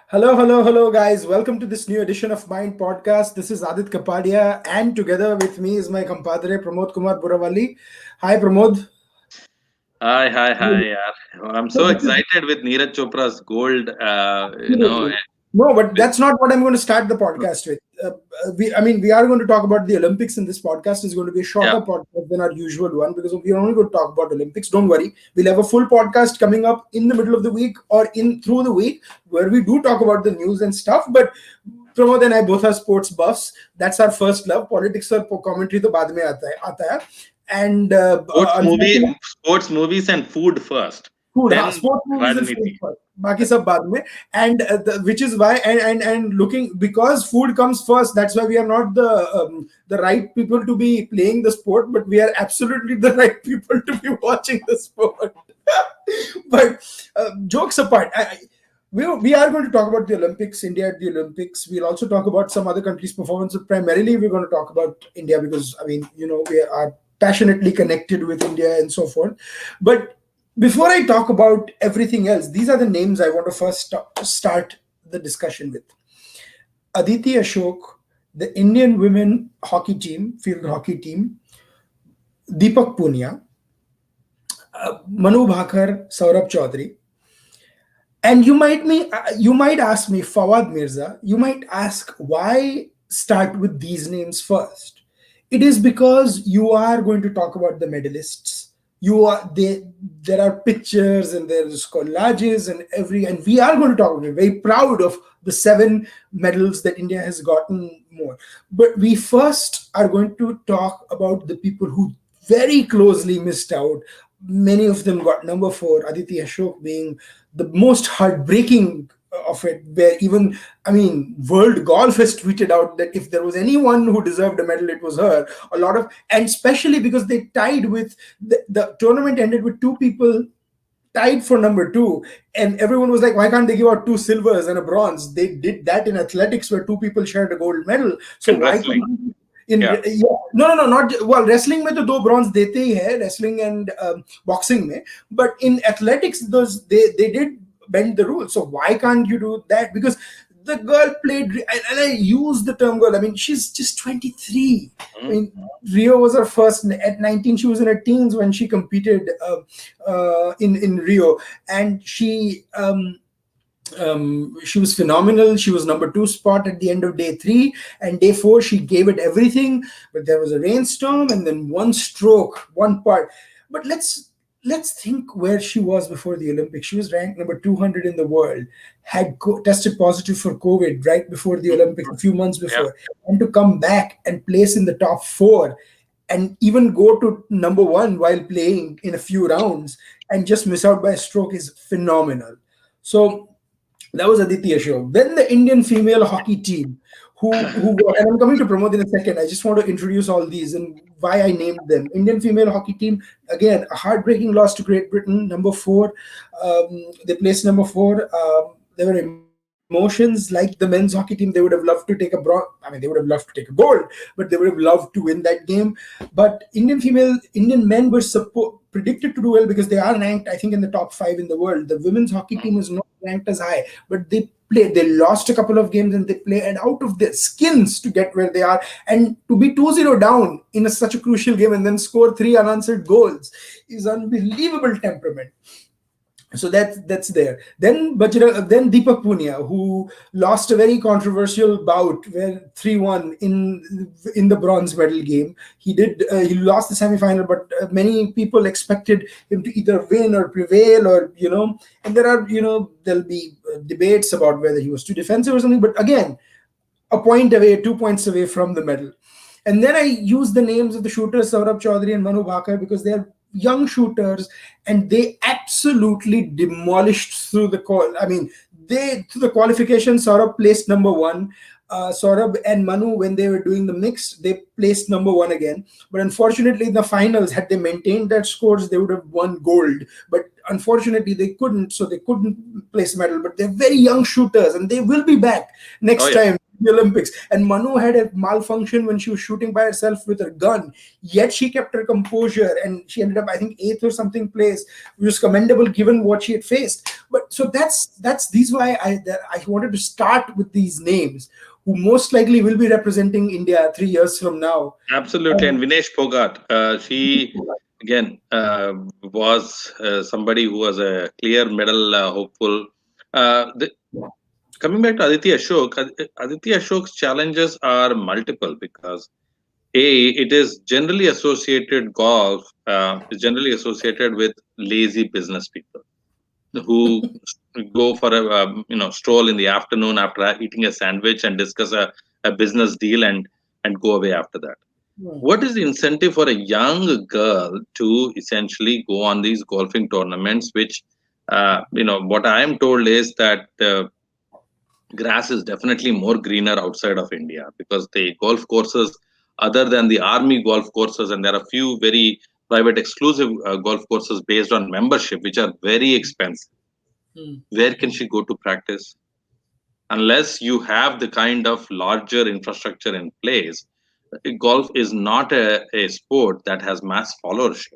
Hello, guys. Welcome to this new edition of Mind Podcast. This is Adit Kapadia, and together with me is my compadre Pramod Kumar Buravalli. Hi, Pramod. Hi. Yeah. I'm so excited with Neeraj Chopra's gold. Absolutely. No, but With, that's not what I'm going to start the podcast with. We are going to talk about the Olympics, and this podcast is going to be a yeah, shorter podcast than our usual one because we are only going to talk about Olympics. Don't worry, we'll have a full podcast coming up in the middle of the week or in through the week where we do talk about the news and stuff. But Pramod and I both are sports buffs. That's our first love. Politics or commentary to बाद में आता है. And unfortunately, sports movies and food first. food, हाँ, Then sports movies and food Rajniti. first. बाकी सब बाद में. And which is why and looking because food comes first. That's why we are not the right people to be playing the sport, but we are absolutely the right people to be watching the sport. But jokes apart, we are going to talk about the Olympics, India at the Olympics. We'll also talk about some other countries' performance. But primarily, we're going to talk about India because we are passionately connected with India and so forth. But before I talk about everything else, these are the names I want to first start the discussion with. Aditi, Ashok, the Indian women hockey team, field hockey team, Deepak Punia, Manu Bhakar, Saurabh Chaudhary. And you might ask me, Fawad Mirza, you might ask why start with these names first. It is because you are going to talk about the medalists. There are pictures and there's collages and we are going to talk about it. Very proud of the 7 medals that India has gotten more. But we first are going to talk about the people who very closely missed out. Many of them got number 4, Aditi Ashok being the most heartbreaking of it, where world golf has tweeted out that if there was anyone who deserved a medal, it was her. And especially because they tied with the tournament ended with 2 people tied for number 2, and everyone was like, why can't they give out 2 silvers and a bronze? They did that in athletics where 2 people shared a gold medal. So And why wrestling. couldn't Yeah. no, not well. Wrestling में तो 2 bronze देते ही है, wrestling and boxing में. But in athletics, those they did bend the rules. So why can't you do that? Because the girl played, and I use the term girl. I mean, she's just 23. I mean, Rio was her first. At 19, she was in her teens when she competed in Rio, and she was phenomenal. She was number 2 spot at the end of day 3, and day 4 she gave it everything. But there was a rainstorm, and then one stroke, one part. But let's think where she was before the Olympics. She was ranked number 200 in the world, had tested positive for COVID right before the Olympics, a few months Yeah. before, and to come back and place in the top 4 and even go to number 1 while playing in a few rounds and just miss out by a stroke is phenomenal. So that was Aditi Ashok. Then the Indian female hockey team, and I'm coming to Pramod in a second. I just want to introduce all these and why I named them. Indian female hockey team, again, a heartbreaking loss to Great Britain, number 4. They placed number 4. There were emotions like the men's hockey team. They would have loved to take a bronze. I mean, they would have loved to take a gold, but they would have loved to win that game. But Indian men were predicted to do well because they are ranked, I think, in the top 5 in the world. The women's hockey team is not ranked as high, but they lost a couple of games and they played out of their skins to get where they are. And to be 2-0 down in such a crucial game and then score 3 unanswered goals is unbelievable temperament. So that's there. Then Bajrang, then Deepak Punia, who lost a very controversial bout where 3-1 in the bronze medal game. He lost the semi-final, but many people expected him to either win or prevail, and there'll be debates about whether he was too defensive or something. But again, a point away, 2 points away from the medal. And then I use the names of the shooters, Saurabh Chaudhary and Manu Bhakar, because they're young shooters and they absolutely demolished through the call. I mean, through the qualification, Saurabh placed number 1. Saurabh and Manu, when they were doing the mix, they placed number 1 again. But unfortunately, in the finals, had they maintained that scores, they would have won gold. But unfortunately, they couldn't, so they couldn't place medal. But they're very young shooters, and they will be back next time. the Olympics. And Manu had a malfunction when she was shooting by herself with her gun. Yet she kept her composure, and she ended up, I think, eighth or something place, which was commendable given what she had faced. But so that's these why I wanted to start with these names who most likely will be representing India 3 years from now. Absolutely. Um, And Vinesh Phogat, she again was somebody who was a clear medal hopeful. The, coming back to Aditi Ashok, Aditi Ashok's challenges are multiple because it is generally associated golf is generally associated with lazy business people who go for a stroll in the afternoon after eating a sandwich and discuss a business deal and go away after that. What is the incentive for a young girl to essentially go on these golfing tournaments, which what I am told is that grass is definitely more greener outside of India, because the golf courses, other than the army golf courses, and there are a few very private exclusive golf courses based on membership, which are very expensive. hmm, Where can she go to practice? Unless you have the kind of larger infrastructure in place, golf is not a sport that has mass followership.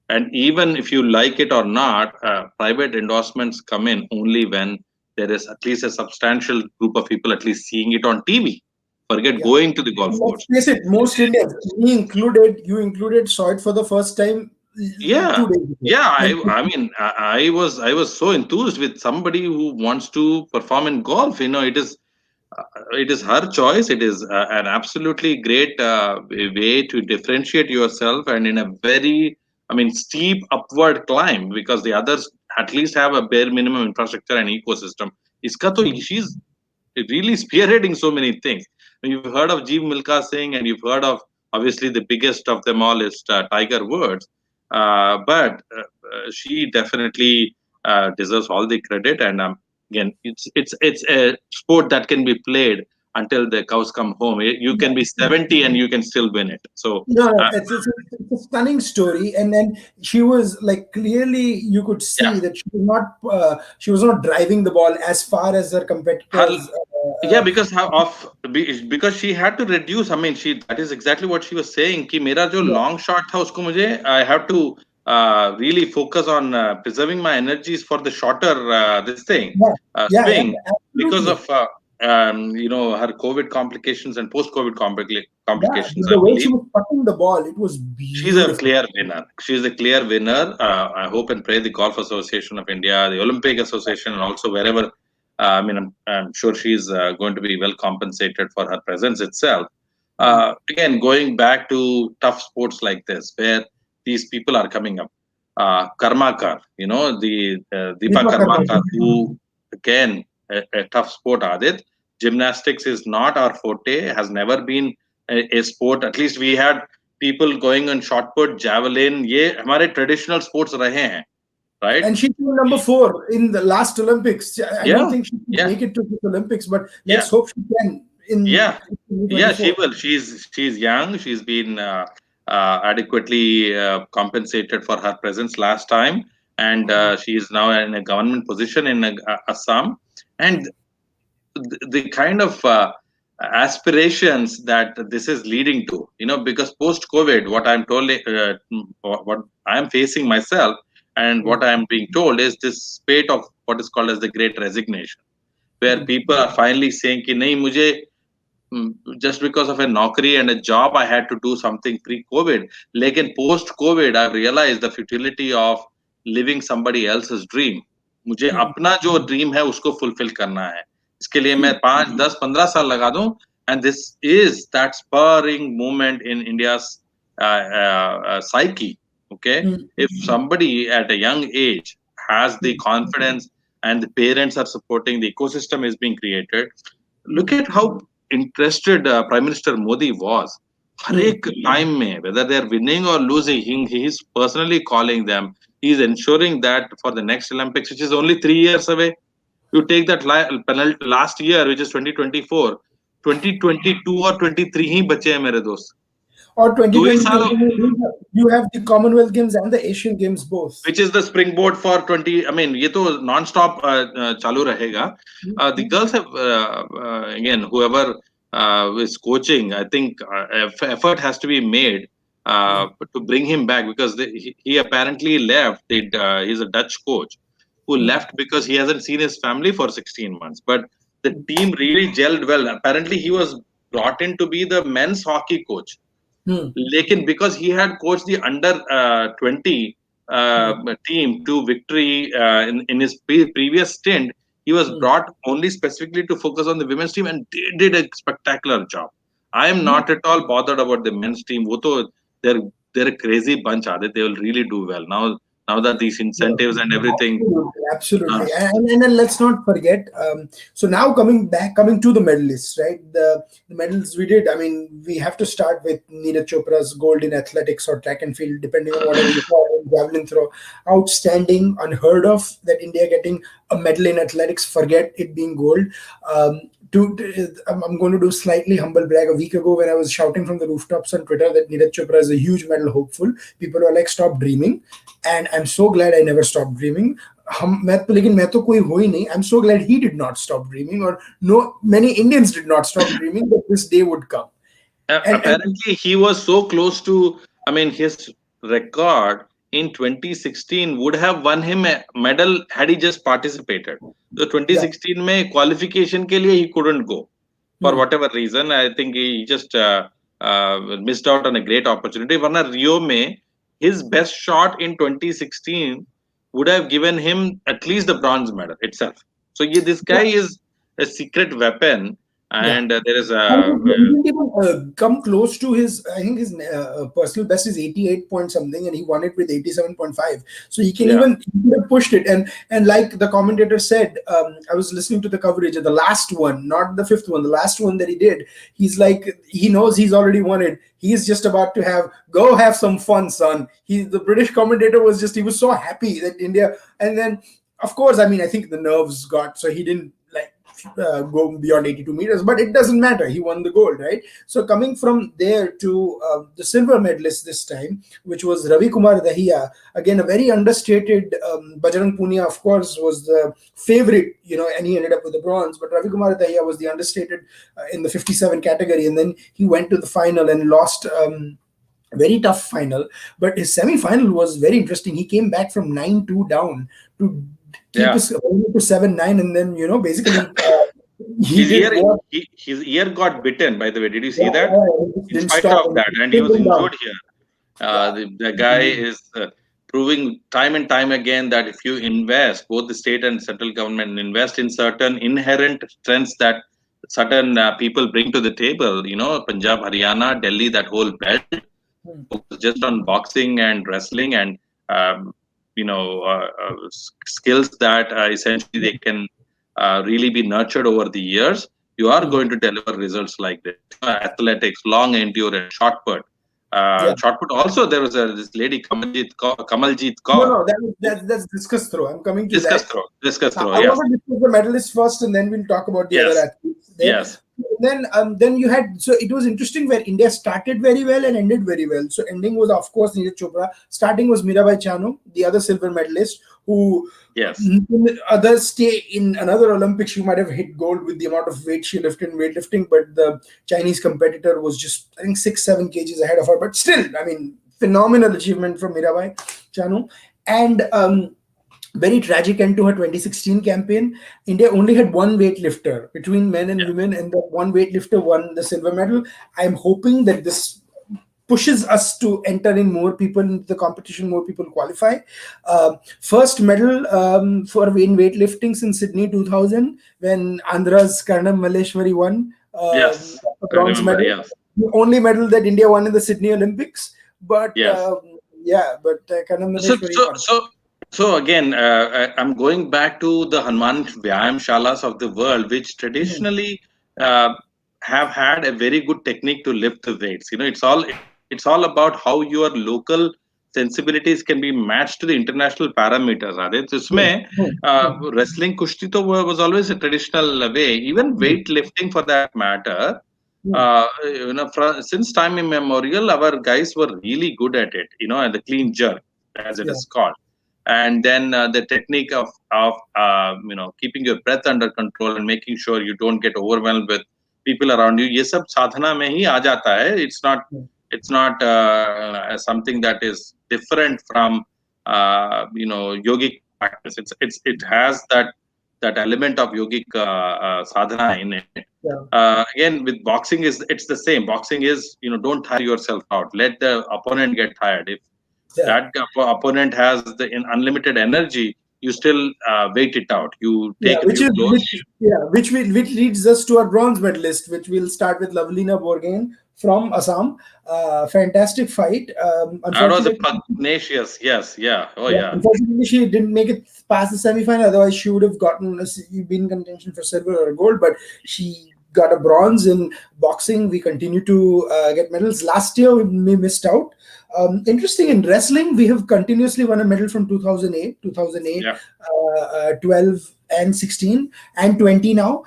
And even if you like it or not, private endorsements come in only when there is at least a substantial group of people at least seeing it on TV. Forget yeah. going to the golf Let's course. face it, most Indians, you included, saw it for the first time Yeah, 2 days ago. yeah. I, And I mean, I was so enthused with somebody who wants to perform in golf. It is her choice. It is an absolutely great way to differentiate yourself, and in a very, I mean, steep upward climb, because the others at least have a bare minimum infrastructure and ecosystem. Iska to, she's really spearheading so many things. You've heard of Jeev Milkha Singh, and you've heard of, obviously, the biggest of them all is Tiger Woods. But she definitely deserves all the credit. And again, it's a sport that can be played until the cows come home. You can be 70 and you can still win it. So no, no, uh, it's a stunning story. And then she was like, clearly you could yeah, see that she was not driving the ball as far as her her competitors. yeah, because because she had to reduce. I mean, she that is exactly what she was saying. कि मेरा जो Yeah, long shot था उसको मुझे I have to really focus on preserving my energies for the shorter this thing yeah, yeah, swing, yeah, because absolutely. of her COVID complications and post COVID Yeah, complications, I the way she believe. was putting the ball, it was She's a beautiful. clear winner. She's a clear winner. I hope and pray the Golf Association of India, the Olympic Association, and also wherever. I'm sure she's going to be well compensated for her presence itself. Mm. Again, going back to tough sports like this, where these people are coming up. Karmakar, the Deepa Deepak Karma. Karmakar, who, again, a tough sport, Adit. Gymnastics is not our forte, has never been a sport. At least we had people going on shot put, javelin. ये हमारे traditional sports रहे हैं, right? And she came number 4 in the last Olympics. I don't Yeah, think she can yeah, make it to the Olympics, but yeah, let's hope she can in yeah, yeah. She 2024. will. She's young. She's been adequately compensated for her presence last time, and she is now in a government position in Assam. And the kind of aspirations that this is leading to, because post COVID, what I'm told, what I'm facing myself, and what I'm being told is this spate of what is called as the Great Resignation, where people are finally saying कि नहीं मुझे just because of a naukri and a job I had to do something pre-COVID. लेकिन post-COVID I've realized the futility of living somebody else's dream. मुझे अपना जो dream है उसको fulfill करना है. इसके लिए मैं 5, 10, 15 साल लगा दूं. And this is that spurring moment in India's psyche. Okay, if somebody at a young age has the confidence and the parents are supporting, the ecosystem is being created. Look at how interested Prime Minister Modi was. हर एक time में, whether they are winning or losing, he is personally calling them. He is ensuring that for the next Olympics, which is only 3 years away, you take that last year, which is 2024, 2022 or 23 ही बचे हैं मेरे दोस्त. or 2 एक 2022 साल you have the Commonwealth Games and the Asian Games both. which is the springboard for 20. I mean, ये तो non-stop चालू रहेगा. The girls have again, whoever is coaching, I think effort has to be made to bring him back, because he apparently left. He's a Dutch coach who left because he hasn't seen his family for 16 months. But the team really gelled well. Apparently, he was brought in to be the men's hockey coach. Lekin because he had coached the under 20 team to victory in his previous stint, he was brought only specifically to focus on the women's team, and they did a spectacular job. I am not at all bothered about the men's team. वो तो they're a crazy bunch, Adit. They will really do well now that these Yeah, incentives and everything. absolutely, Uh, absolutely. And then let's not forget. So now coming to the medalists, right? The medals we did. I mean, we have to start with Neeraj Chopra's gold in athletics or track and field, depending on whatever you call it. Javelin throw, outstanding, unheard of that India getting a medal in athletics. Forget it being gold. I'm going to do slightly humble brag. A week ago, when I was shouting from the rooftops on Twitter that Neeraj Chopra is a huge medal hopeful, people were like, "Stop dreaming." And I'm so glad I never stopped dreaming. लेकिन मैं तो कोई हुई नहीं. I'm so glad he did not stop dreaming, or no, many Indians did not stop dreaming that this day would come. And Apparently, he was so close to. I mean, his record in 2016 would have won him a medal had he just participated. So yeah, 2016 में qualification के लिए he couldn't go for hmm, whatever reason. I think he just missed out on a great opportunity. वरना Rio में his best shot in 2016 would have given him at least the bronze medal itself. So this guy yeah, is a secret weapon, yeah. and there is And a he didn't even come close to his. I think his personal best is 88 point something, and he won it with 87.5. So he can yeah. even he could have pushed it. And like the commentator said, I was listening to the coverage of the last one, not the fifth one, the last one that he did. He's like, he knows he's already won it. He's just about to go have some fun, son. The British commentator he was so happy that India. And then, of course, I mean, I think the nerves got, so he didn't like go beyond 82 meters, but it doesn't matter. He won the gold, right? So coming from there to the silver medalist this time, which was Ravi Kumar Dahiya, again a very understated. Bajrang Punia, of course, was the favorite, and he ended up with the bronze. But Ravi Kumar Dahiya was the understated in the 57 category, and then he went to the final and lost. Very tough final, but his semi-final was very interesting. He came back from 9-2 down to keep Yeah. his opponent to 7-9, and then basically he His did ear, what. his ear got bitten. By the way, did you see Yeah, that? yeah, he just In didn't spite stop of and that, and he pinned was him down. injured here. Yeah. The guy is proving time and time again that if you invest, both the state and central government invest in certain inherent strengths that certain people bring to the table. Punjab, Haryana, Delhi, that whole belt Hmm. focus just on boxing and wrestling and skills that essentially they can really be nurtured over the years. You are Hmm. going to deliver results like this. Athletics, long endurance, shot put. Yeah. Shot put. Also, there was this lady Kamaljit No, Kaur. no, Who, that's discussed through. I'm coming to discuss that. throw. Discuss throw. I Yes. want to discuss the medalists first, and then we'll talk about the other Yes. athletes there. Yes. Then you had, so it was interesting where India started very well and ended very well. So ending was of course Neeraj Chopra. Starting was Mirabai Chanu, the other silver medalist, who Yes. in other stay in another Olympics she might have hit gold with the amount of weight she lifted in weightlifting, but the Chinese competitor was just I think 6-7 kgs ahead of her. But still, I mean, phenomenal achievement from Mirabai Chanu. And very tragic end to her 2016 campaign. India only had one weightlifter between men and Yeah. women, and the one weightlifter won the silver medal. I'm hoping that this pushes us to enter in more people into the competition, more people qualify. First medal for in weightlifting since Sydney 2000, when Andhra's Karnam Malleshwari won Yes. a I bronze remember. medal. Yes. The only medal that India won in the Sydney Olympics. But Yes. Karnam So, Malleshwari so, won. so, so again, I'm going back to the Hanuman Vyayam Shalas of the world, which Hmm. traditionally uh, have had a very good technique to lift the weights. It's all about how your local sensibilities can be matched to the international parameters. Adit. So Hmm. इसमें Hmm. Hmm. wrestling kushti to was always a traditional way. Even Hmm. weightlifting, for that matter, Hmm. since time immemorial, our guys were really good at it. And the clean jerk, as it Yeah, is called, and then the technique of keeping your breath under control and making sure you don't get overwhelmed with people around you. ये सब साधना में ही आ जाता है. yeah, It's not something that is different from yogic practice. It has that element of yogic sadhana in it. yeah, Again, with boxing, it's the same. Boxing is, don't tire yourself out. Let the opponent get tired. If yeah. that opponent has the unlimited energy, you still wait it out. You Yeah, take a few blows. which leads us to our bronze medalist, which we'll start with Lovelina Borgain from Assam. Fantastic fight. That was a pugnacious, yes, yeah, oh Yeah, yeah. unfortunately, she didn't make it past the semi-final. Otherwise, she would have been in contention for silver or gold. But she got a bronze in boxing. We continue to get medals. Last year, we missed out. Interesting in wrestling, we have continuously won a medal from 2008, 2008, Yeah. 12, and 16, and 20 now.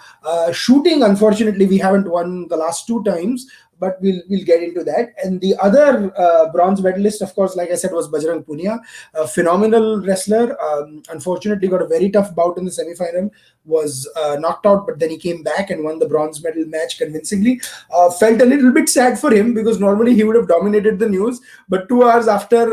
Shooting, unfortunately, we haven't won the last two times, but we'll get into that. And the other bronze medalist, of course, like I said, was Bajrang Punia, a phenomenal wrestler. Unfortunately, got a very tough bout in the semi-final, was knocked out, but then he came back and won the bronze medal match convincingly. Felt a little bit sad for him because normally he would have dominated the news, but 2 hours after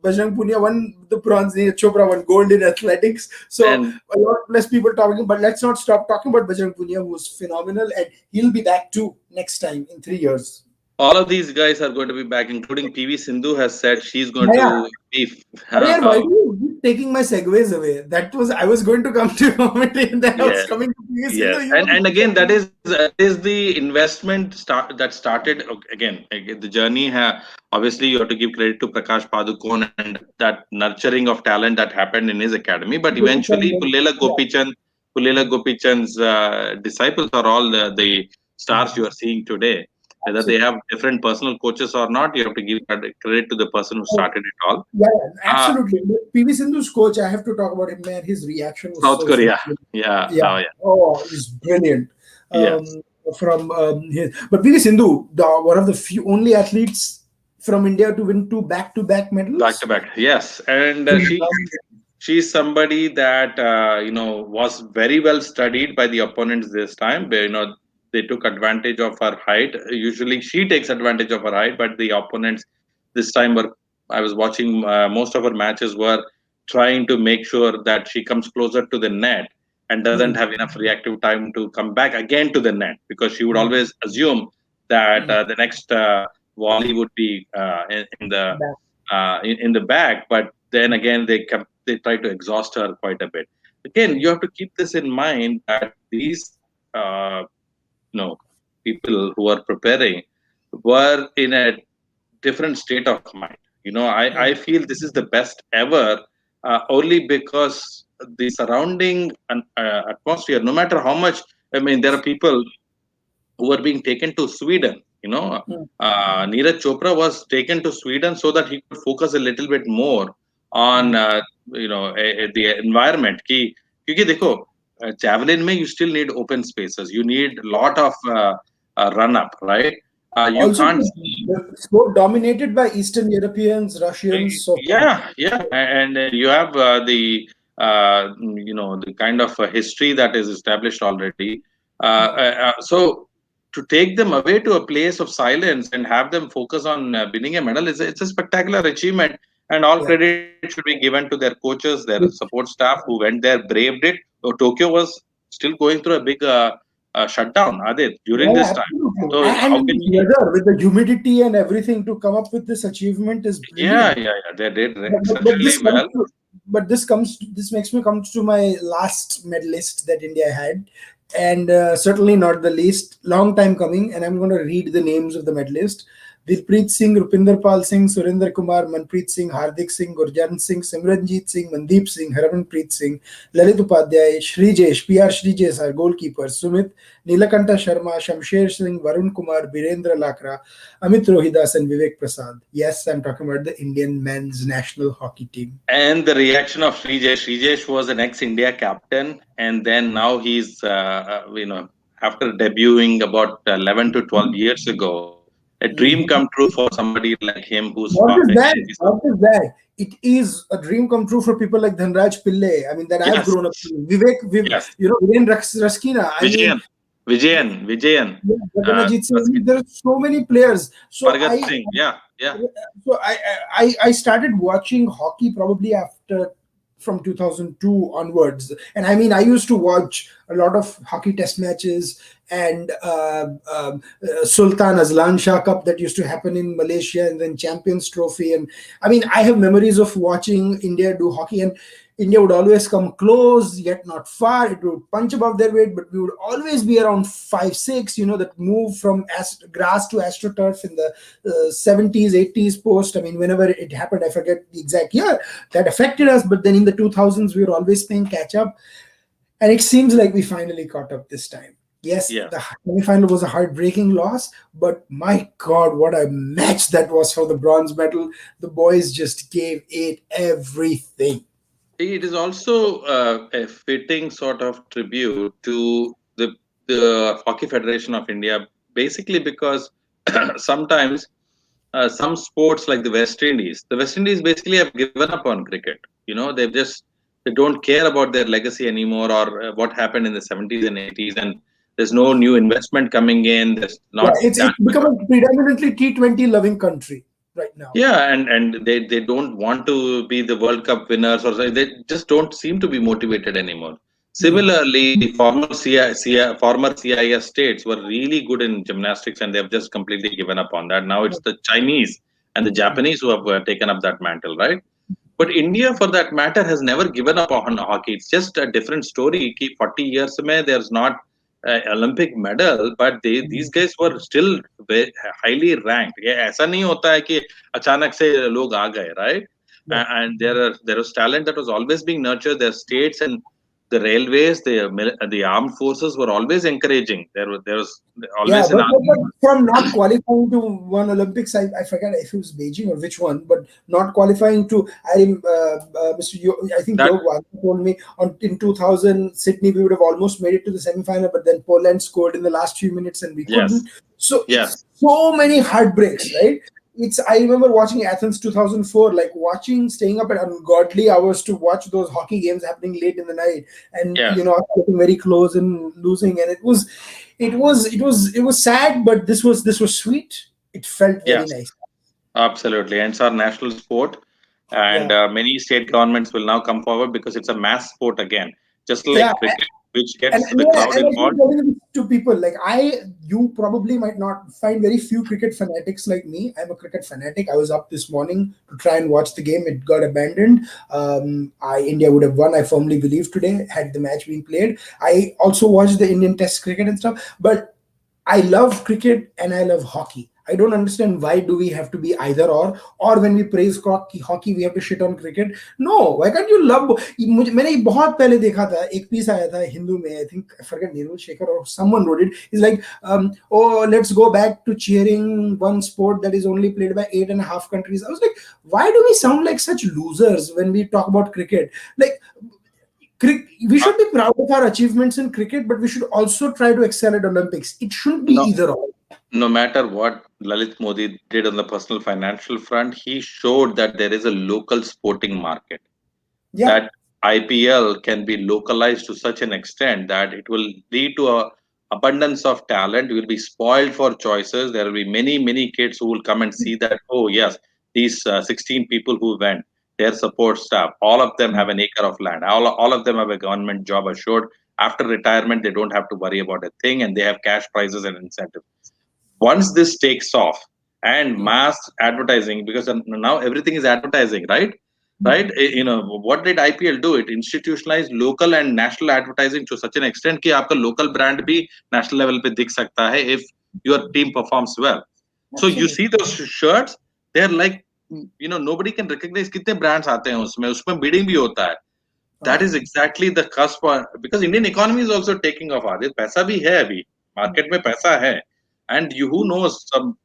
Bajrang Punia won the bronze, Neeraj Chopra won gold in athletics. So And a lot less people talking, but let's not stop talking about Bajrang Punia, who was phenomenal, and he'll be back too next time in 3 years. all of these guys are going to be back, including PV Sindhu has said she's going Yeah, to be. Arey yaar, why do you keep taking my segues away? That was I was going to come to comedy and then I was Yeah. coming to PV Yes, Sindhu. and again, that is the investment that started again. The journey. Obviously, you have to give credit to Prakash Padukone and that nurturing of talent that happened in his academy. But eventually, Yeah, Pullela Gopichand's disciples are all the stars you are seeing today. Whether they absolutely. have different personal coaches or not, you have to give credit to the person who Oh, started it all. yeah, yeah, Uh, absolutely. PV Sindhu's coach, I have to talk about him, man. His reaction was South so Korea, phenomenal. yeah, Yeah. oh yeah, Oh, he's brilliant. yes. From his, but PV Sindhu, one of the few only athletes from India to win two back-to-back Back to medals. back, yes, and she's somebody that was very well studied by the opponents this time. They took advantage of her height. Usually, she takes advantage of her height, but the opponents this time were. I was watching most of her matches were trying to make sure that she comes closer to the net and doesn't Hmm, have enough reactive time to come back again to the net because she would hmm, always assume that hmm. the next volley would be in the Back. in the back, but then again they try to exhaust her quite a bit. Again, you have to keep this in mind that these uh, you know people who are preparing were in a different state of mind. I Hmm, feel this is the best ever, only because the surrounding atmosphere, no matter how much. I mean, there are people who were being taken to Sweden. hmm, Neeraj Chopra was taken to Sweden so that he could focus a little bit more on hmm. the environment. क्योंकि देखो, javelin में you still need open spaces. You need a lot of run up, right? You Also, can't see. the sport dominated by Eastern Europeans, Russians, so far. Yeah, and you have the kind of history that is established already. Hmm. So to take them away to a place of silence and have them focus on winning a medal is it's a spectacular achievement, and all Yeah. credit should be given to their coaches, their support staff who went there, braved it. Tokyo was still going through a big shutdown, Adit, during Yeah, this time. absolutely. So And how in can this we? weather, with the humidity and everything, to come up with this achievement is brilliant. Yeah. They did But exceptionally well. this makes me come to my last medalist that India had, and certainly not the least. Long time coming, and I'm going to read the names of the medalist. Dilpreet Singh, Rupinder Pal Singh, Surinder Kumar, Manpreet Singh, Hardik Singh, Gurjaran Singh, Simranjeet Singh, Mandeep Singh, Harmanpreet Singh, Lalit Upadhyay, Shrijesh, PR Shrijesh, our goalkeeper, Sumit, Nilakanta Sharma, Shamsher Singh, Varun Kumar, Birendra Lakra, Amit Rohidas, and Vivek Prasad. Yes, I'm talking about the Indian men's national hockey team. And the reaction of Srijesh. Srijesh was an ex-India captain, and then now he's after debuting about 11 to 12 years ago, a dream Mhm. come true for somebody like him who's What is that? he's What is that? It is a dream come true for people like Dhanraj Pillai. I mean, that I've yes, grown up to. Vivek, yes, Viren Raskina. I mean, Vijayan, Vijayan, yeah, Gaganajit Singh. I mean, Raskin, there are so many players. Bhagat Singh, yeah, yeah, I started watching hockey probably after from 2002 onwards, and I mean I used to watch a lot of hockey test matches and Sultan Azlan Shah Cup that used to happen in Malaysia, and then Champions Trophy. And I mean I have memories of watching India do hockey, and India would always come close, yet not far. It would punch above their weight, but we would always be around 5-6. That move from grass to astroturf in the 70s, 80s post. I mean, whenever it happened, I forget the exact year that affected us. But then in the 2000s, we were always playing catch up. And it seems like we finally caught up this time. Yes, yeah. the semi-final was a heartbreaking loss, but my God, what a match that was for the bronze medal. The boys just gave it everything. It is also a fitting sort of tribute to the Hockey Federation of India, basically because sometimes some sports like the West Indies basically have given up on cricket. They don't care about their legacy anymore or what happened in the 70s and 80s, and there's no new investment coming in. There's Yeah, not it's that much become of. a predominantly T20 loving country right now. Yeah, and they don't want to be the World Cup winners, or they just don't seem to be motivated anymore. Hmm. Similarly, the former CIS states were really good in gymnastics, and they've just completely given up on that. Now it's the Chinese and the Japanese who have taken up that mantle, right? But India, for that matter, has never given up on hockey. It's just a different story. Ki 40 years में there's not Olympic medal, but these guys were still very highly ranked. ये ऐसा नहीं होता है कि अचानक से लोग आ गए, right? Yeah. And there was talent that was always being nurtured. Their states and the railways, the armed forces were always encouraging. There was Yeah, always an but army. from not qualifying to one Olympics, I forget if it was Beijing or which one, but not qualifying to, I think That Yog Wagner told me in 2000 Sydney we would have almost made it to the semi-final, but then Poland scored in the last few minutes and we yes, couldn't. So yes, it's so many heartbreaks, right? I remember watching Athens 2004, like staying up at ungodly hours to watch those hockey games happening late in the night, and yes, getting very close and losing, and it was sad, but this was sweet. It felt very yes. nice. Absolutely, and it's our national sport, and Yeah, many state governments will now come forward because it's a mass sport again, just yeah, like cricket, which and gets and, the yeah, crowd and I keep involved. telling this to people like you probably might not find very few cricket fanatics like me. I'm a cricket fanatic. I was up this morning to try and watch the game. It got abandoned. India would have won. I firmly believe today had the match been played. I also watched the Indian Test cricket and stuff, but I love cricket and I love hockey. I don't understand why do we have to be either or when we praise hockey we have to shit on cricket. No, why can't you love? मैंने ये बहुत पहले देखा था एक piece आया था हिंदू में. I think I forget Neeraj Shekhar or someone wrote it. He's like, oh, let's go back to cheering one sport that is only played by 8.5 countries. I was like, why do we sound like such losers when we talk about cricket? Like we Uh, should be proud of our achievements in cricket, but we should also try to excel at Olympics. It shouldn't be no, either or. no matter what Lalit Modi did on the personal financial front, he showed that there is a local sporting market. Yeah. That IPL can be localized to such an extent that it will lead to a abundance of talent. You will be spoiled for choices. There will be many kids who will come and see that. Oh yes, these 16 people who went, their support staff, all of them have an acre of land. All of them have a government job assured. After retirement, they don't have to worry about a thing, and they have cash prizes and incentives. Once this takes off and mass advertising, because now everything is advertising, right. What did IPL do? It institutionalized local and national advertising to such an extent कि आपका local brand भी national level पे दिख सकता है if your team performs well. So you Absolutely. see those shirts, they're like, nobody can recognize कितने brands आते हैं उसमें bidding भी होता है. That Uh, is exactly the cusp because Indian economy is also taking off. Adit, पैसा भी है अभी, market में पैसा है, and you who knows some.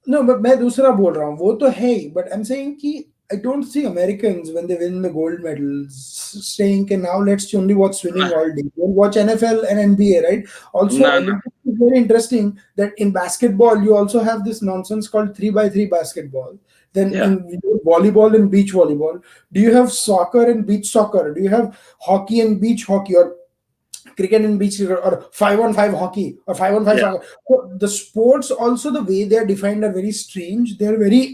no, but मैं दूसरा बोल रहा हूँ वो तो है ही, but I'm saying कि I don't see Americans when they win the gold medals saying, "Okay, now let's only watch swimming all day. We'll watch NFL and NBA, right?" Also, No, no. Olympics is very interesting that in basketball you also have this nonsense called 3 by 3 basketball. Then Yeah, in volleyball and beach volleyball, do you have soccer and beach soccer? Do you have hockey and beach hockey, or cricket and beach cricket, or 5-on-5 hockey, or 5-on-5 yeah, soccer? So the sports also, the way they are defined are very strange. They're very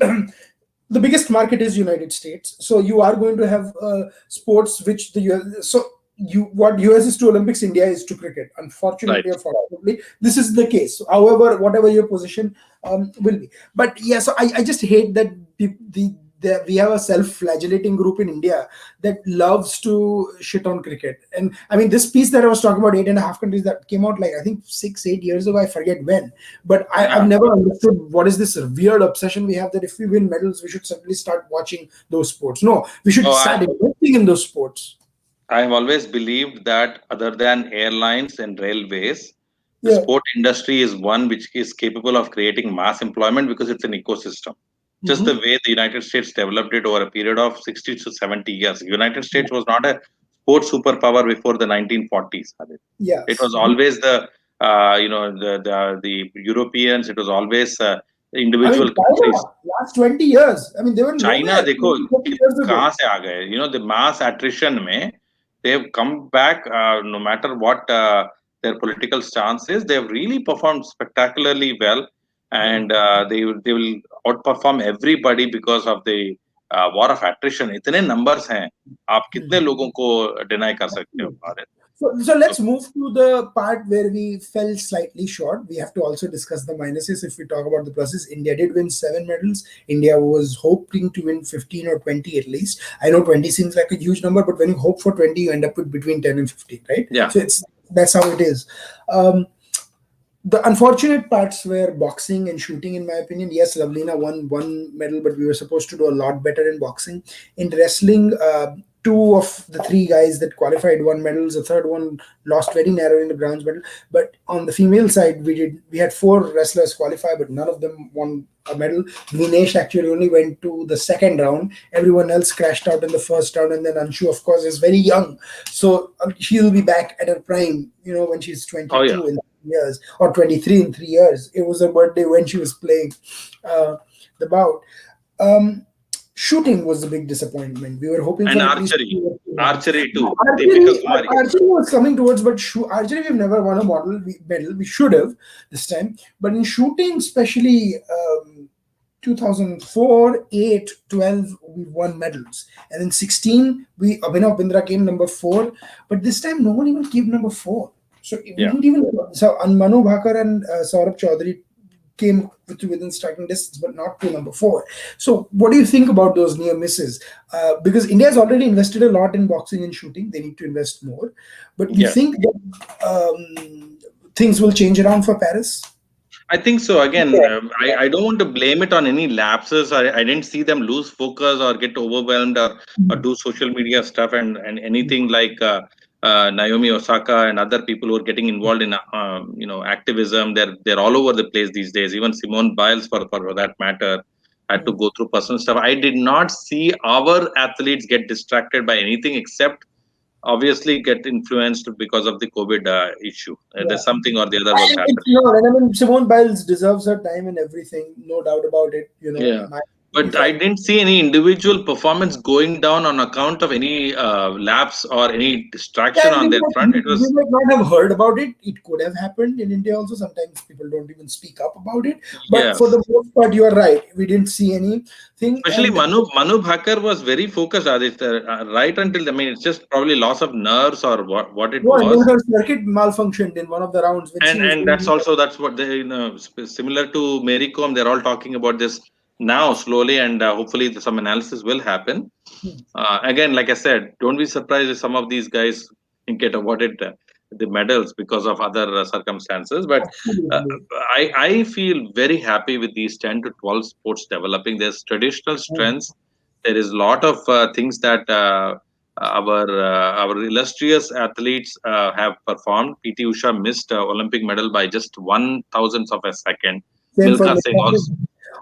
the biggest market is United States, so you are going to have sports which the US, so you what US is to Olympics, India is to cricket. right. Unfortunately or fortunately, this is the case. However, whatever your position will be, but yeah, so I just hate that we have a self-flagellating group in India that loves to shit on cricket. And I mean, this piece that I was talking about, 8.5 countries, that came out like I think 6-8 years ago. I forget when, but I've Yeah. never understood what is this weird obsession we have that if we win medals, we should suddenly start watching those sports. No, we should Oh, start investing in those sports. I have always believed that other than airlines and railways, the Yeah. sport industry is one which is capable of creating mass employment because it's an ecosystem. Just the Hmm. way the United States developed it over a period of 60 to 70 years. United States was not a sports superpower before the 1940s. Adit. It Yes. was Mhm. always the Europeans. It was always I mean, individual countries. China, last 20 years. I mean, they were China nowhere देखो 20, 30 years कहाँ ago. से आ गए the mass attrition में they've come back no matter what their political stance is they've really performed spectacularly well and they will outperform everybody because of the war of attrition इतने numbers हैं आप कितने लोगों को deny कर सकते हो भारत So तो let's move to the part where we fell slightly short. We have to also discuss the minuses. If we talk about the pluses, India did win 7 medals. India was hoping to win 15 or 20 at least. I know 20 seems like a huge number, but when you hope for 20, you end up with between 10 and 15, right? yeah So it's that's how it is. Um, the unfortunate parts were boxing and shooting, in my opinion. Yes, Lavlina won one medal, but we were supposed to do a lot better in boxing. In wrestling, two of the three guys that qualified won medals. The third one lost very narrow in the bronze medal. But on the female side, we had four wrestlers qualify, but none of them won a medal. Vinesh actually only went to the second round. Everyone else crashed out in the first round, and then Anshu, of course, is very young, so she'll be back at her prime. When she's oh yeah 22 in 3 years, or 23 in 3 years. It was her birthday when she was playing uh, the bout. Um, Shooting was a big disappointment. We were hoping and for at least archery 2 or 3 rounds. archery too Deepika Archery, Kumari archery was coming towards, but archery we've never won a medal. We should have this time. But in shooting, especially 2004, 8, 12, we won medals. And then 16, Abhinav Bindra came number 4. But this time, no one even came number 4. So we yeah didn't even. So Manu Bhakar and Saurabh Chaudhary came within striking distance, but not to number 4. So, what do you think about those near misses? Because India has already invested a lot in boxing and shooting, they need to invest more. But you yes think that things will change around for Paris? I think so. Again, Yeah. I don't want to blame it on any lapses. I didn't see them lose focus or get overwhelmed or do social media stuff and anything like Naomi Osaka and other people who are getting involved in activism. They're all over the place these days. Even Simone Biles, for that matter, had to go through personal stuff. I did not see our athletes get distracted by anything except obviously get influenced because of the COVID issue. Yeah. There's something or the other was And it's happening. not, and I mean, Simone Biles deserves her time and everything, no doubt about it. Yeah, My but I didn't see any individual performance going down on account of any lapse or any Yeah, distraction and on their front. It we was might not have heard about it. It could have happened in India also. Sometimes people don't even speak up about it. But for yes, the most part, you are right. We didn't see anything. especially And Manu Bhaker was very focused. Adit, right until it's just probably loss of nerves or what it no, and then was. her circuit malfunctioned in one of the rounds when she was And doing that's what they similar to Mary Kom. They're all talking about this now slowly, and hopefully some analysis will happen. it. Again, like I said, don't be surprised if some of these guys get awarded the medals because of other circumstances. But uh, Absolutely. I feel very happy with these 10 to 12 sports developing. There's traditional strengths. There is a lot of things that our illustrious athletes have performed. PT Usha missed Olympic medal by just one thousandth of a second. Same for Milkha Singh Mirabai. also.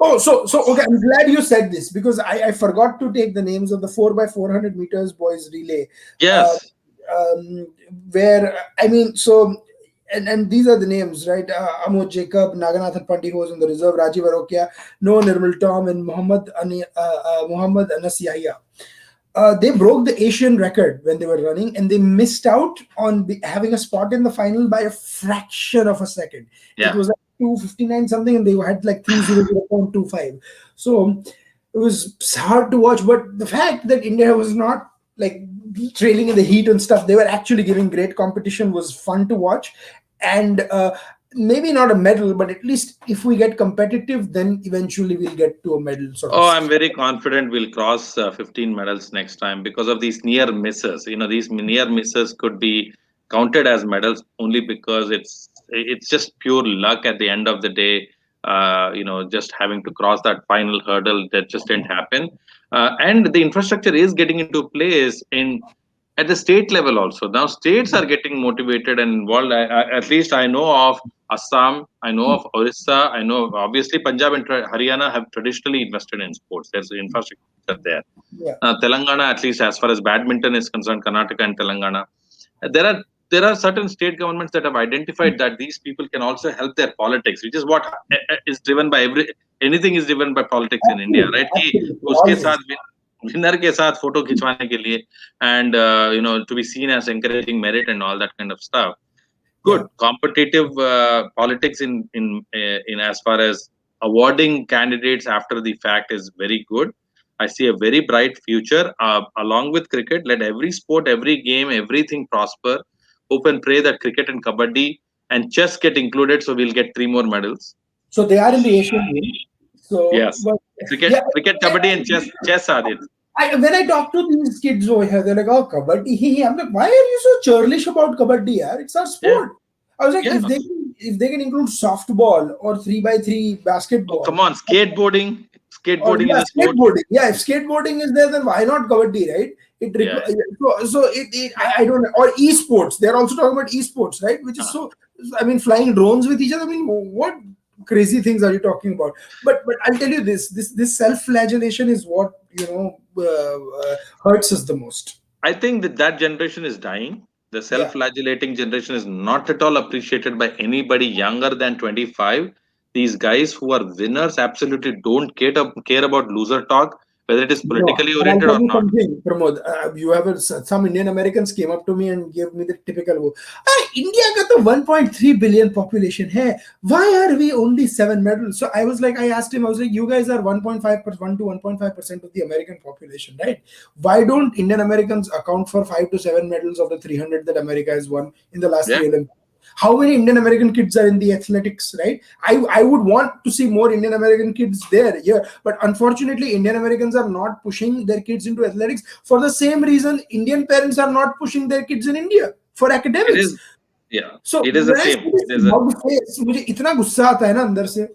Oh, so okay. I'm glad you said this because I forgot to take the names of the 4x400 meters boys relay. Uh, Yes. um, where I mean, so and these are the names, right? Amod Jacob, Naganathan Pandey, who was in the reserve, Rajiv Arokia, Noah Nirmal Tom, and Muhammad Anas Yahya. They broke the Asian record when they were running, and they missed out on having a spot in the final by a fraction of a second. It Yeah. was like 2:59 something, and they had like 3:00.25. So it was hard to watch. But the fact that India was not like trailing in the heat and stuff, they were actually giving great competition, was fun to watch. And maybe not a medal, but at least if we get competitive, then eventually we'll get to a medal sort of. Oh, I'm very confident we'll cross 15 medals next time because of these near misses. These near misses could be counted as medals only because it's just pure luck at the end of the day. Just having to cross that final hurdle that just didn't happen. And the infrastructure is getting into place in at the state level also. Now states are getting motivated and involved. At least I know of Assam, I know of Orissa, I know obviously Punjab and Haryana have traditionally invested in sports. There's infrastructure there. Yeah. Telangana, at least as far as badminton is concerned, Karnataka and Telangana, there are certain state governments that have identified that these people can also help their politics, which is what is driven by anything is driven by politics in India, Absolutely, right? कि absolutely, उसके always. साथ winner के साथ photo खिंचवाने के लिए and to be seen as encouraging merit and all that kind of stuff. Good Yeah. competitive politics in as far as awarding candidates after the fact is very good. I see a very bright future along with cricket. Let every sport, every game, everything prosper. Hope and pray that cricket and kabaddi and chess get included, so we'll get 3 more medals. So they are in the Asian game. So, Yes, but cricket, yeah, cricket, kabaddi, and chess, Adit. when I talk to these kids over here, they're like, "Oh, kabaddi." I'm like, "Why are you so churlish about kabaddi? Yaar? It's our Yeah, sport." I was like, yeah. "If they can include softball or 3x3 Oh, basketball, come on, skateboarding. or Skateboarding is yeah, a sport. skateboarding. Yeah, if skateboarding is there, then why not kabaddi, right? Yeah. I don't know. Or esports. They're also talking about esports, right? Which is Uh, so. I mean, flying drones with each other. I mean, what crazy things are you talking about? But I'll tell you this self-flagellation is what hurts us the most. I think that generation is dying. The Yeah. self-flagellating generation is not at all appreciated by anybody younger than 25. These guys who are winners absolutely don't care about loser talk, whether it is No, politically and I'll oriented tell or you not. something, Pramod. Some Indian Americans came up to me and gave me the typical, India got the 1.3 billion population. Hey, why are we only 7 medals? So I asked him, I was like, you guys are 1.5 to 1.5% of the American population, right? Why don't Indian Americans account for 5 to 7 medals of the 300 that America has won in the last Yeah, three Olympics? How many Indian American kids are in the athletics, right? I would want to see more Indian American kids there, yeah. But unfortunately, Indian Americans are not pushing their kids into athletics for the same reason Indian parents are not pushing their kids in India for it academics. is. Yeah, So it is the when I same. see this smug face, मुझे इतना गुस्सा आता है ना अंदर से.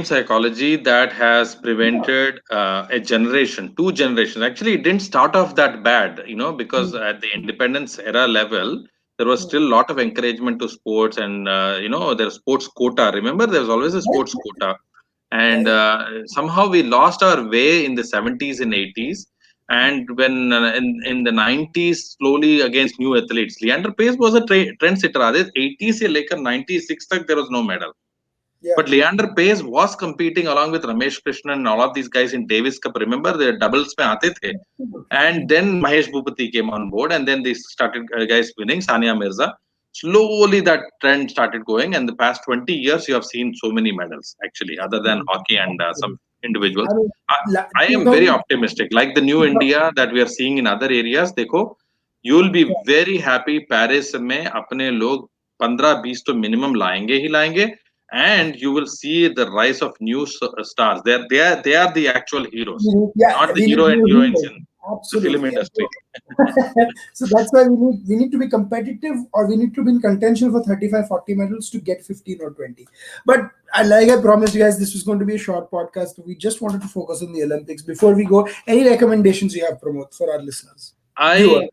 Psychology that has prevented a generation, 2 generations. Actually, it didn't start off that bad, because at the independence era level, there was still a lot of encouragement to sports and, there's sports quota. Remember, there was always a sports quota. And somehow we lost our way in the 70s and 80s. And when in the 90s, slowly against new athletes, Leander Pace was a trend setter. 80s se lekar 96 tak there was no medal. Yeah. But Leander Pace was competing along with Ramesh Krishnan and all of these guys in Davis Cup. Remember, the doubles mein aate the. And then Mahesh Bhupati came on board, and then they started guys winning. Sania Mirza. Slowly, that trend started going, and the past 20 years, you have seen so many medals actually, other than hockey and some individuals. I mean, I, I am very 2000, optimistic. Like the new India that we are seeing in other areas, देखो, you will be very happy. Paris में अपने लोग 15-20 तो minimum लाएंगे ही लाएंगे, and you will see the rise of new stars. They are the actual heroes, yeah, not the we need hero and new heroines heroes. in the film Absolutely. industry. So that's why we need to be competitive, or we need to be in contention for 35, 40 medals to get 15 or 20. But I promised you guys, this was going to be a short podcast. We just wanted to focus on the Olympics. Before we go, any recommendations you have, Pramod, for our listeners, I viewers?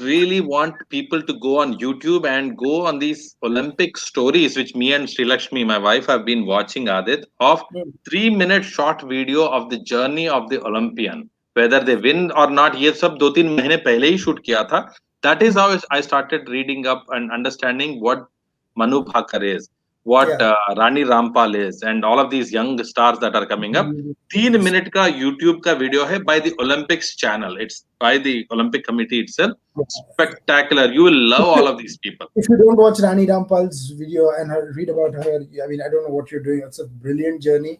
really want people to go on YouTube and go on these Olympic stories, which me and Sri Lakshmi, my wife, have been watching, Adit, of Mm. 3 minute short video of the journey of the Olympian. Whether they win or not, ये सब 2-3 महीने पहले ही shoot किया था. That is Mm. how I started reading up and understanding what Manu Bhaker is, what Yeah. Rani Rampal is, and all of these young stars that are coming up. तीन Yes. Minute का YouTube का video है by the Olympics channel. It's by the Olympic Committee itself. Spectacular. You will love all of these people. If you don't watch Rani Rampal's video and read about her, I mean, I don't know what you're doing. It's a brilliant journey.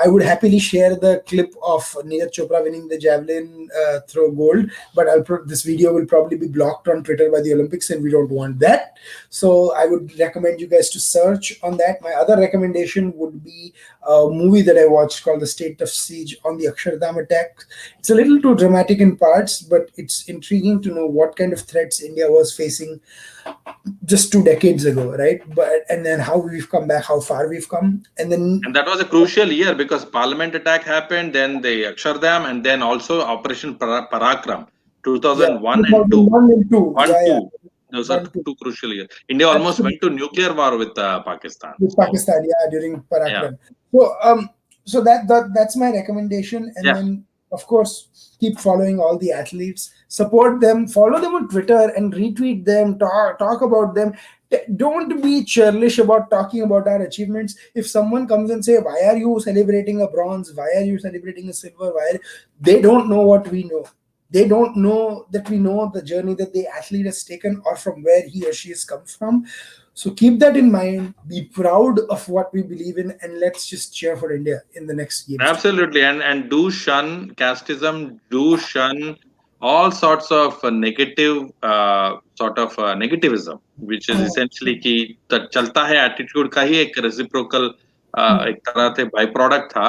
I would happily share the clip of Neeraj Chopra winning the javelin throw gold, but this video will probably be blocked on Twitter by the Olympics, and we don't want that. So I would recommend you guys to search on that. My other recommendation would be a movie that I watched called The State of Siege on the Akshardham attack. It's a little too dramatic in parts, but it's intriguing to know what kind of threats India was facing just 2 decades ago, right? But and then how we've come back, how far we've come, and then And that was a crucial year because Parliament attack happened, then the Akshardham, and then also Operation Parakram, yeah, 2001 and 2. 2001 and 2, 1, yeah, yeah, 2. Those are 1 2, two crucial years. India almost went absolutely. to nuclear war with Pakistan. With So, Pakistan, yeah, during yeah. Parakram. So, so that's my recommendation. And Yeah. then, of course, keep following all the athletes, support them, follow them on Twitter, and retweet them, talk about them. Don't be churlish about talking about our achievements. If someone comes and say, "Why are you celebrating a bronze? Why are you celebrating a silver?" They don't know what we know. They don't know that we know the journey that the athlete has taken or from where he or she has come from. So keep that in mind. Be proud of what we believe in, and let's just cheer for India in the next games to come. Absolutely, and do shun casteism, do shun all sorts of negative sort of negativism, which is essentially कि चलता है attitude का ही एक reciprocal एक तरह से by product था,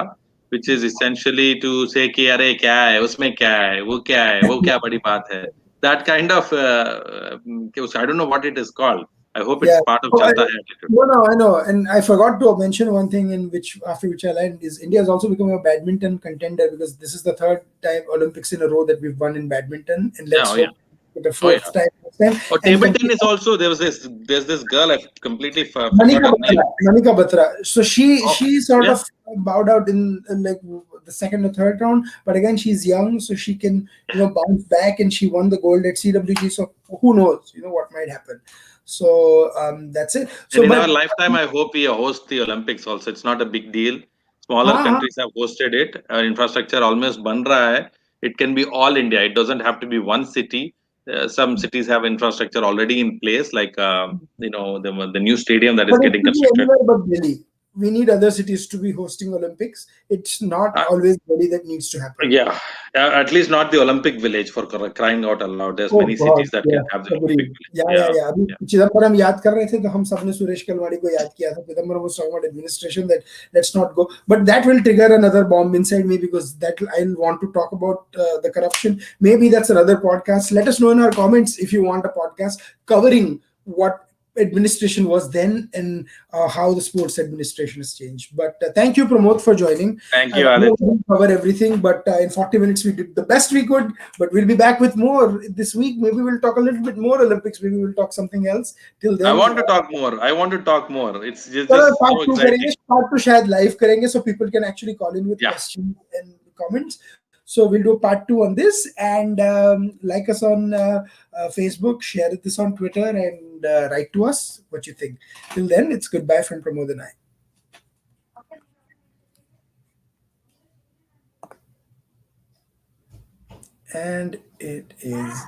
which is essentially to say कि अरे क्या है उसमें क्या है वो क्या बड़ी बात है, that kind of I don't know what it is called. I hope Yeah. it's part of Oh, चलता है attitude. no, no, I know, and I forgot to mention one thing in which after which I learned is India has also become a badminton contender because this is the third time Olympics in a row that we've won in badminton, and Yeah, let's oh yeah, hope for the oh yeah. fourth time next time. Oh, And table tennis also. There's this girl. I completely forgot Manika her Batra, name. Manika Batra. So Oh, she sort yeah, of bowed out in like the second or third round, but again she's young, so she can bounce back, and she won the gold at CWG. So who knows, what might happen. So that's it. and So in but our lifetime, I hope we host the Olympics. Also, it's not a big deal. Smaller हाँ हाँ countries have hosted it. Infrastructure almost ban raha hai. It can be all India. It doesn't have to be one city. Some cities have infrastructure already in place, like the new stadium that is but it getting could be constructed. anywhere but Delhi. We need other cities to be hosting Olympics. It's not Uh, always Delhi that needs to happen. yeah, at least not the Olympic village for crying out aloud. There's Oh many God, cities that can yeah, have the Olympic agreed. village. Yeah, yeah, Yeah, yeah. अभी yeah. Chidambaram याद कर रहे थे तो हम सबने सुरेश कलमाड़ी को याद किया था. Chidambaram was talking about administration that let's not go, but that will trigger another bomb inside me because that I'll want to talk about the corruption. Maybe that's another podcast. Let us know in our comments if you want a podcast covering what administration was then and how the sports administration has changed. But thank you, Pramod, for joining. Thank I you, know Adit. we didn't cover everything, but in 40 minutes we did the best we could. But we'll be back with more this week. Maybe we'll talk a little bit more Olympics. Maybe we'll talk something else. Till I then, want to talk more. I want to talk more. It's चलो just part so to करेंगे. exciting. Part two शायद live करेंगे so people can actually call in with Yeah. questions and comments. So we'll do part 2 on this, and like us on Facebook, share this on Twitter, and write to us what you think. Till then, it's goodbye from Pramod and I. And it is